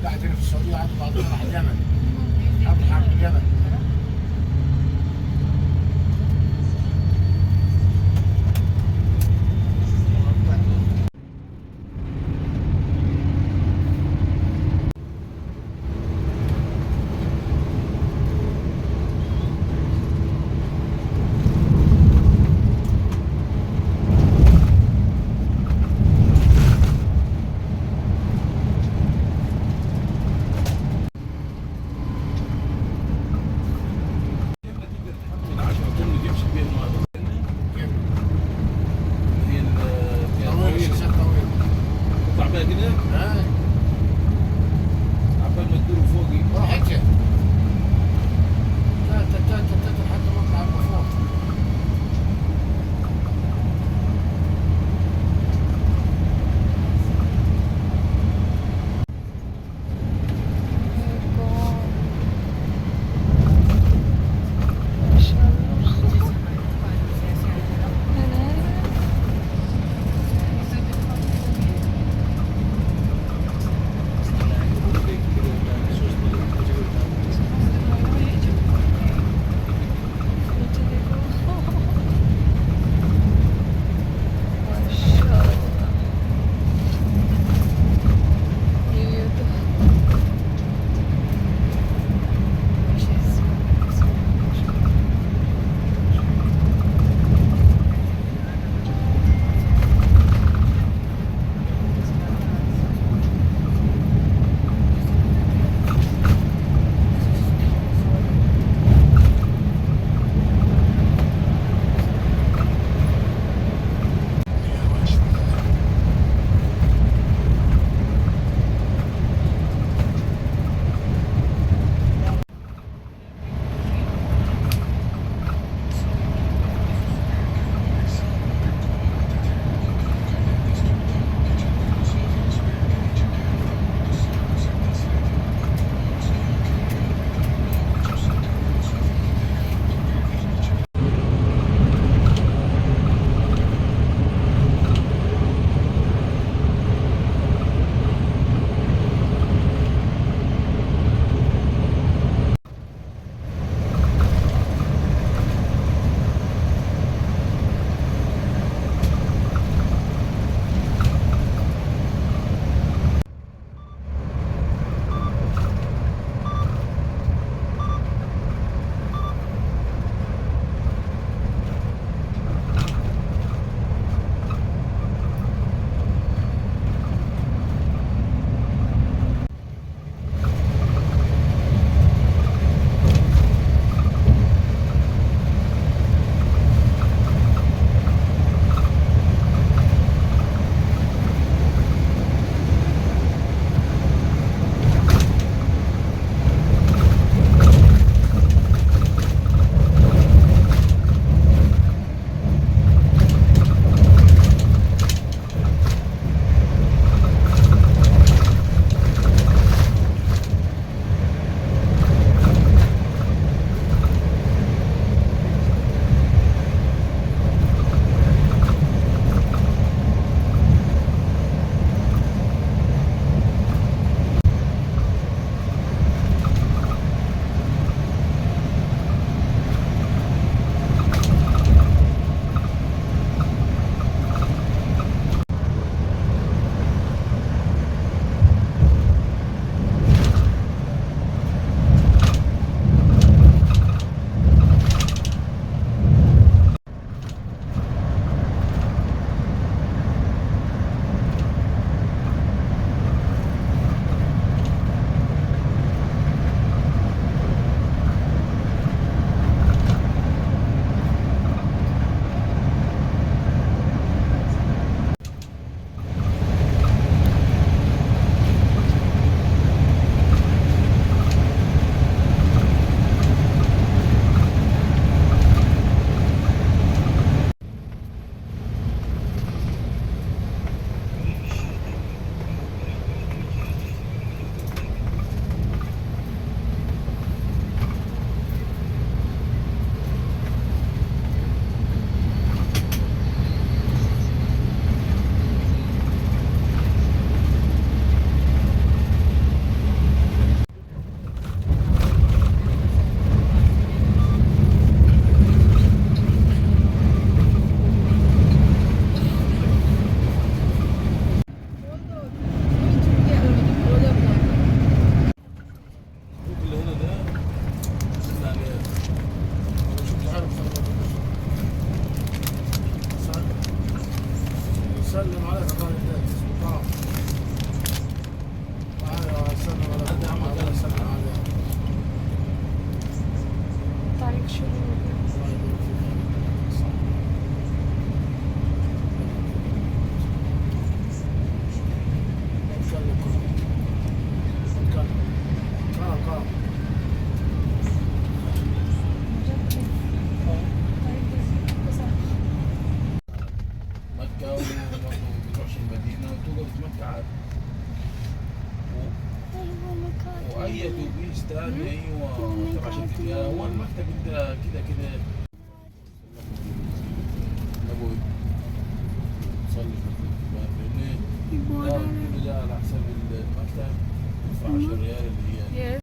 واحد هنا في السعوديه وقعدوا بعضهم راح اليمن. حرب اليمن. الله يبارك فيك. صح. مكة وما بتروحش المدينة وتوقف في مكة عادي. وأي أتوبيس تاني أيوة تبع شركة يا هو المكتب أنت كده كده نبوي تصلي في الباب لأن ده كله ده على حساب المكتب تدفع 10 ريال اللي هي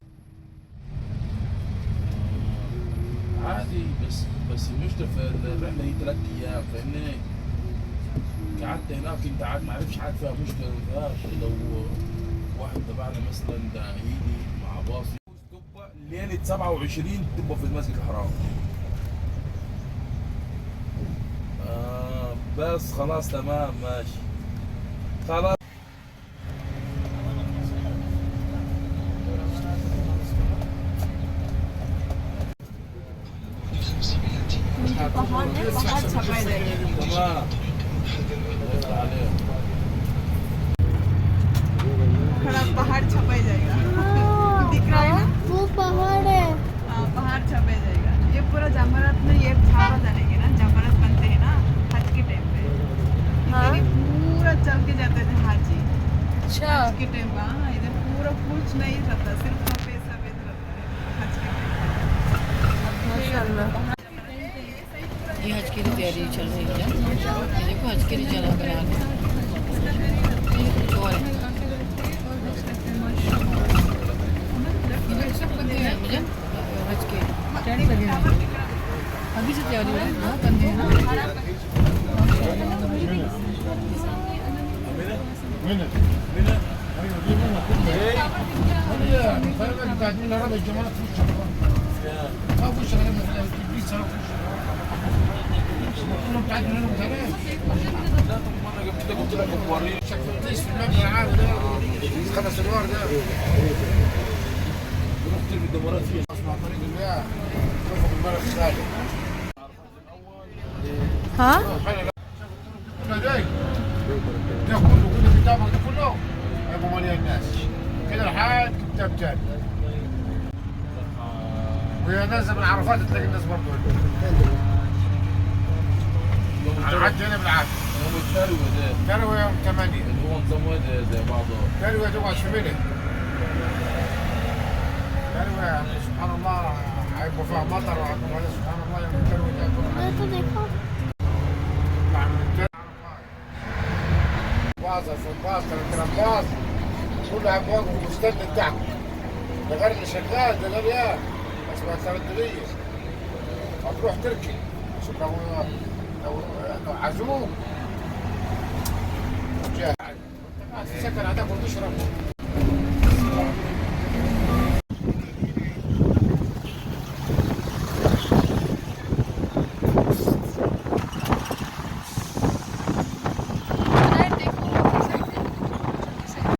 عادي. بس المشكلة في الرحلة هي 3 أيام فاهمني؟ قعدت هناك انت عاد ما عرفتش حاجه فيها مشكله ما فيهاش. لو واحد تبعنا مثلا ده هيجي مع باصي تبقى ليله 27 تبقى في المسجد الحرام. بس خلاص تمام ماشي خلاص. تمام الله عليك. खड़ा पहाड़ छपाई जाएगा दिख रहा है ना वो पहाड़ है। हाँ पहाड़ छपाई जाएगा। ये पूरा जमारत में ये छावा जानेंगे ना जमारत बनते हैं ना हज के टाइम पे हाँ। इधर ही पूरा चल के जाते थे हाजी अच्छा हज के टाइम पे। हाँ इधर पूरा कुछ नहीं रहता सिर्फ सफेद सफेद रहता है हज के टाइम माशाल्लाह। ये हज की तैयारी चल रही है। ये देखो हज के लिए चला बना सब बंदे हैं मुझे हज के तैयारी लगे हैं अभी से तैयारी हो रही है। बहुत बंदे हैं قلت لك بوريني شكل في المبنى عادي ده 5 ادوار ده بروح ترمي الدمارات فيه اسمع طريق البيع تروح بالبلد الثاني. ها ده كله كتابك ده كله هيبقوا مليان ناس كده لحد كتاب تاني. وهي نازله من عرفات تلاقي الناس برضه على العد هنا بالعكس. يوم التروي ده تروي يوم 8 اللي هو نظام واد زي بعضه. تروي تقعد في منى. تروي يعني سبحان الله هيبقى فيها مطر وهذا سبحان الله يوم التروي ده तो देखो طلع من التروي باص في الباص 3 باص كله عم واقف مستني بتاعكم. ده غير اللي شغال ده غير ياه اسمها ترددية هتروح تركي عشان لو عزوم جاهز. سكن هتاكل تشرب